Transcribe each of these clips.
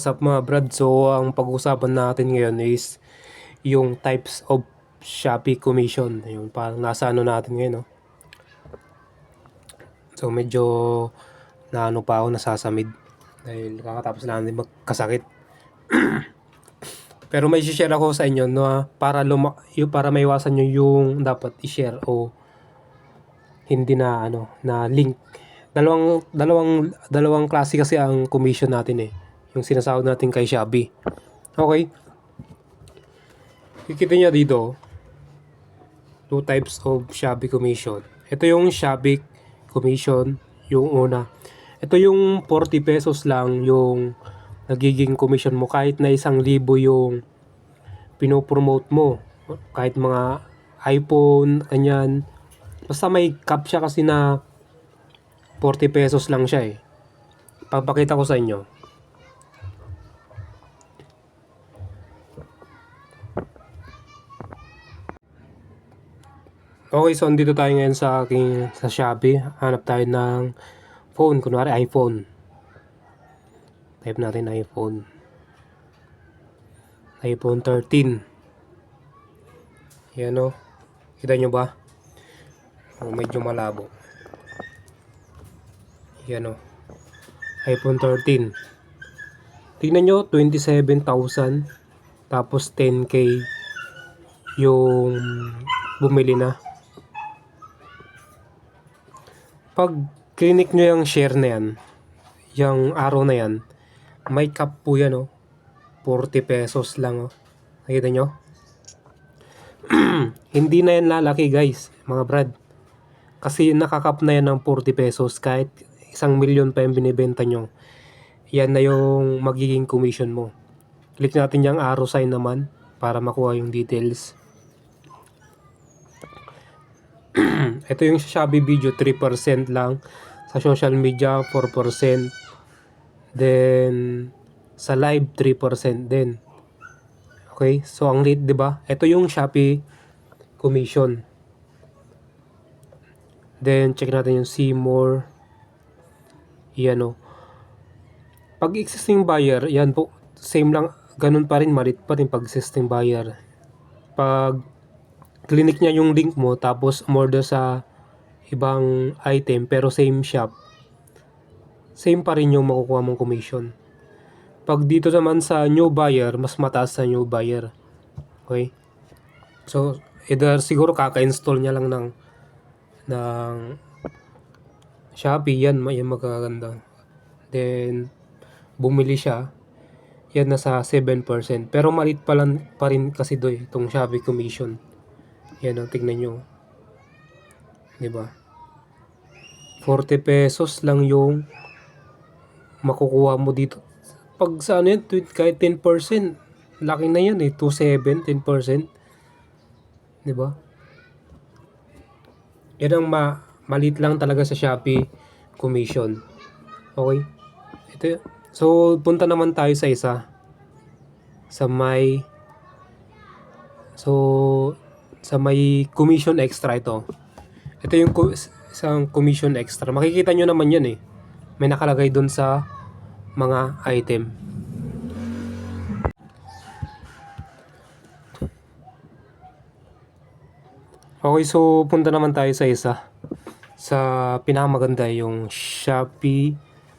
What's up mga brad? So, ang pag-uusapan natin ngayon is yung types of Shopee commission. Yung parang nasa ano natin ngayon, no? So, medyo naano pa ako, nasasamid. Dahil kakatapos lang din magkasakit. Pero may share ako sa inyo no, para maiwasan nyo yung dapat i-share o hindi na ano na link. Dalawang klase kasi ang commission natin eh. Yung sinasahod natin kay Shopee. Okay. Kikita niya dito, two types of Shopee commission. Ito yung Shopee commission, yung una. Ito yung 40 pesos lang yung nagiging commission mo kahit na 1,000 yung pinopromote mo. Kahit mga iPhone, kanyan. Basta may cap siya kasi na 40 pesos lang siya eh. Papakita ko sa inyo. Okay, so andito tayo ngayon sa Shopee. Hanap tayo ng phone, kunwari iPhone. Type natin iPhone 13. Yan o. Kita nyo ba? Medyo malabo. Yan o. iPhone 13. Tingnan nyo, 27,000. Tapos 10K yung bumili na. Pag clinic nyo yung share na yan, yung arrow na yan, may cap po yan o. 40 pesos lang o. Nakita nyo? Hindi na yan lalaki guys, mga brad. Kasi nakakap na yan ng 40 pesos kahit 1,000,000 pa yung binibenta nyo. Yan na yung magiging commission mo. Click natin yung arrow sign naman para makuha yung details. Ito yung Shopee video, 3% lang. Sa social media, 4%. Then, sa live, 3% din. Okay? So, ang rate, di ba? Ito yung Shopee commission. Then, check natin yung see more. Yan o. Pag existing buyer, yan po, same lang, ganun pa rin, malit pa rin pag existing buyer. Pag clinic niya yung link mo, tapos order sa ibang item, pero same shop, same pa rin yung makukuha mong commission. Pag dito naman sa new buyer, mas mataas sa new buyer. Okay? So, either siguro kaka-install niya lang ng Shopee, yan magaganda. Then, bumili siya, yan nasa 7%. Pero malit pa rin kasi doy itong Shopee commission. Yan o, tignan nyo. Diba? 40 pesos lang yung makukuha mo dito. Pag sa ano yan, kahit 10%, laki na yan eh. 2.7, 10%. Diba? Yan ang malit lang talaga sa Shopee commission. Okay? Ito. So, punta naman tayo sa isa. Sa may commission extra ito. Ito yung isang commission extra. Makikita nyo naman yan eh. May nakalagay dun sa mga item. Okay, so punta naman tayo sa isa. Sa pinakamaganda yung Shopee,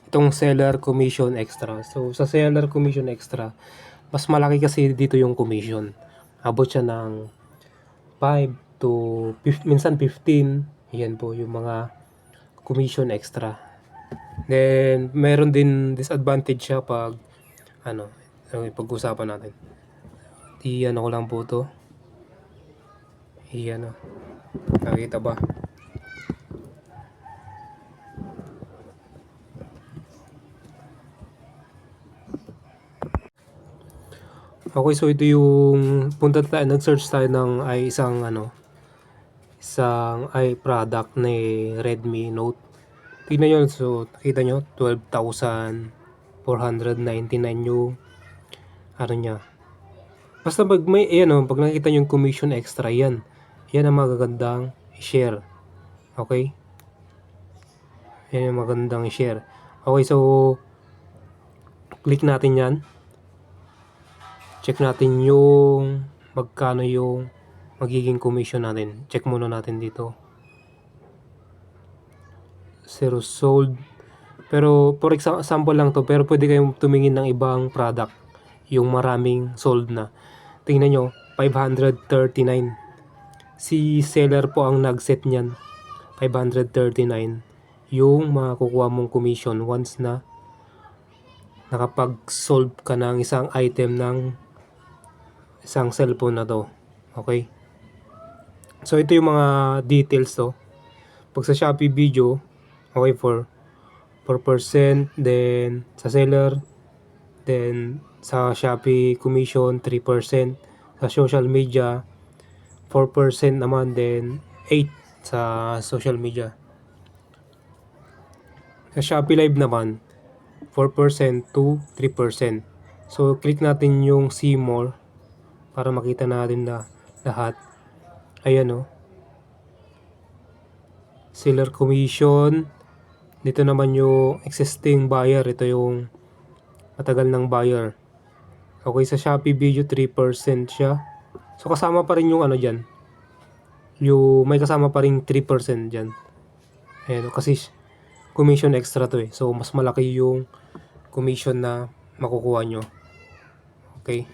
itong seller commission extra. So sa seller commission extra, mas malaki kasi dito yung commission. Abot siya ng 5 to 15, minsan 15. Yan po yung mga commission extra. Then meron din disadvantage siya pag pag-usapan natin. Ano ko lang po to. Iyan o. Nakita ba? Okay, so ito yung nag-search tayo ng isang product ni Redmi Note. Tingnan nyo, so nakita nyo 12,499 yung niya. Basta pag pag nakita nyo yung commission extra, yan ang magagandang i-share. Okay? Yan yung magandang i-share. Okay, so Click natin yan. Check natin yung magkano yung magiging commission natin. Check muna natin dito. 0 sold. Pero for example lang to, pero pwede kayong tumingin ng ibang product yung maraming sold na. Tingnan nyo, 539. Si seller po ang nag-set niyan. 539 yung makukuha mong commission once na nakapag-solve ka ng isang item ng isang cellphone na to. Okay? So ito yung mga details to. Pag sa Shopee video, okay, for 4%, then sa seller, then sa Shopee commission 3%, sa social media 4% naman, then 8 sa social media. Sa Shopee Live naman 4% to 3%. So click natin yung see more para makita natin na lahat. Ayan, seller commission. Dito naman yung existing buyer. Ito yung matagal ng buyer. Okay, sa Shopee video 3% siya. So kasama pa rin yung ano dyan. Yung may kasama pa rin 3% dyan. Ayan, kasi commission extra to eh. So mas malaki yung commission na makukuha nyo. Okay.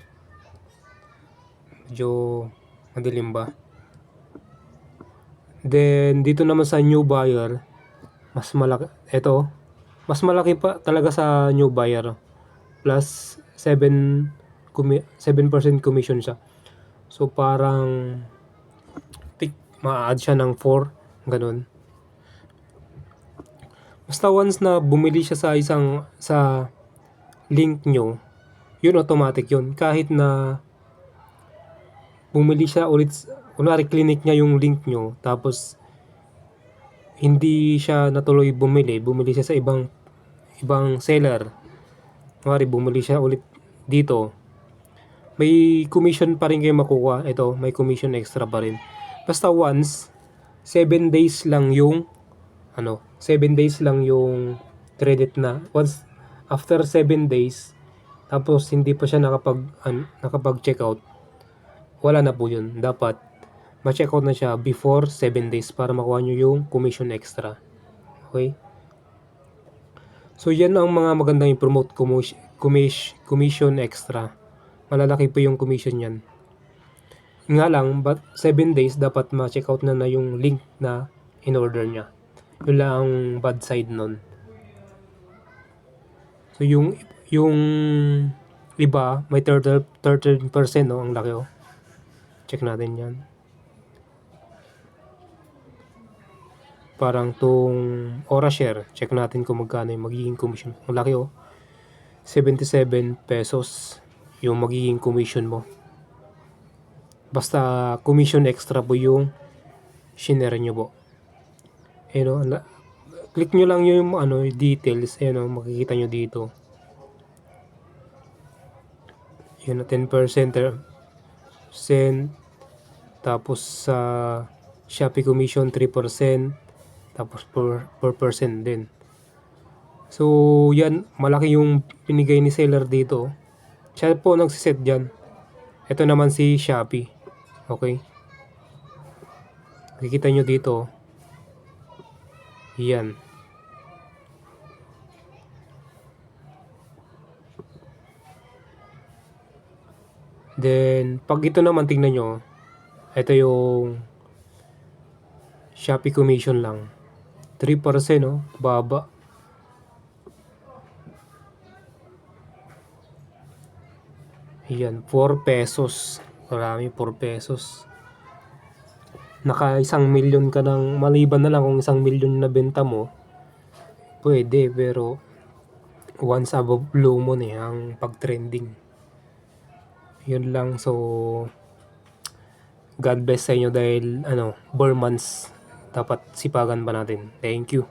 Medyo madilim ba? Then dito naman sa new buyer, mas malaki. Ito, mas malaki pa talaga sa new buyer. Plus 7% commission siya. So parang ma-add siya ng 4, ganun. Basta once na bumili siya sa link nyo, yun automatic yun. Kahit na bumili siya ulit, kunwari clinic niya yung link nyo, tapos hindi siya natuloy bumili siya sa ibang seller. Kunwari bumili siya ulit dito, may commission pa rin kayo makukuha. Ito, may commission extra pa rin. Basta once, 7 days lang yung 7 days lang yung credit na. Once after 7 days, tapos hindi pa siya nakapag-check out, wala na po yun. Dapat ma-check out na siya before 7 days para makuha nyo yung commission extra. Okay? So yan ang mga magandang i-promote, commission extra. Malalaki po yung commission yan. Nga lang, but 7 days dapat ma-check out na yung link na in-order niya. Yun lang ang bad side nun. So yung iba may 13% ang laki Check natin yan. Parang tong Aura Share, check natin kung magkano yung magiging commission. Ang laki 77 pesos yung magiging commission mo. Basta commission extra po yung shinare nyo po. Click nyo lang yung details. Makikita nyo dito. Yun, 10%. Tapos sa Shopee commission 3%. Tapos 4% din. So yan, malaki yung pinigay ni seller dito. Siya po nagsiset dyan. Ito naman si Shopee. Okay. Makikita nyo dito. Yan. Then, pag ito naman tingnan nyo, ito yung Shopee commission lang. 3%, baba. Yan, 4 pesos. Marami, 4 pesos. Naka 1 million ka ng, maliban na lang kung 1 million na benta mo, pwede, pero once above blue mo ang pag-trending. Yun lang. So God bless sa inyo dahil 4 months dapat sipagan pa natin. Thank you.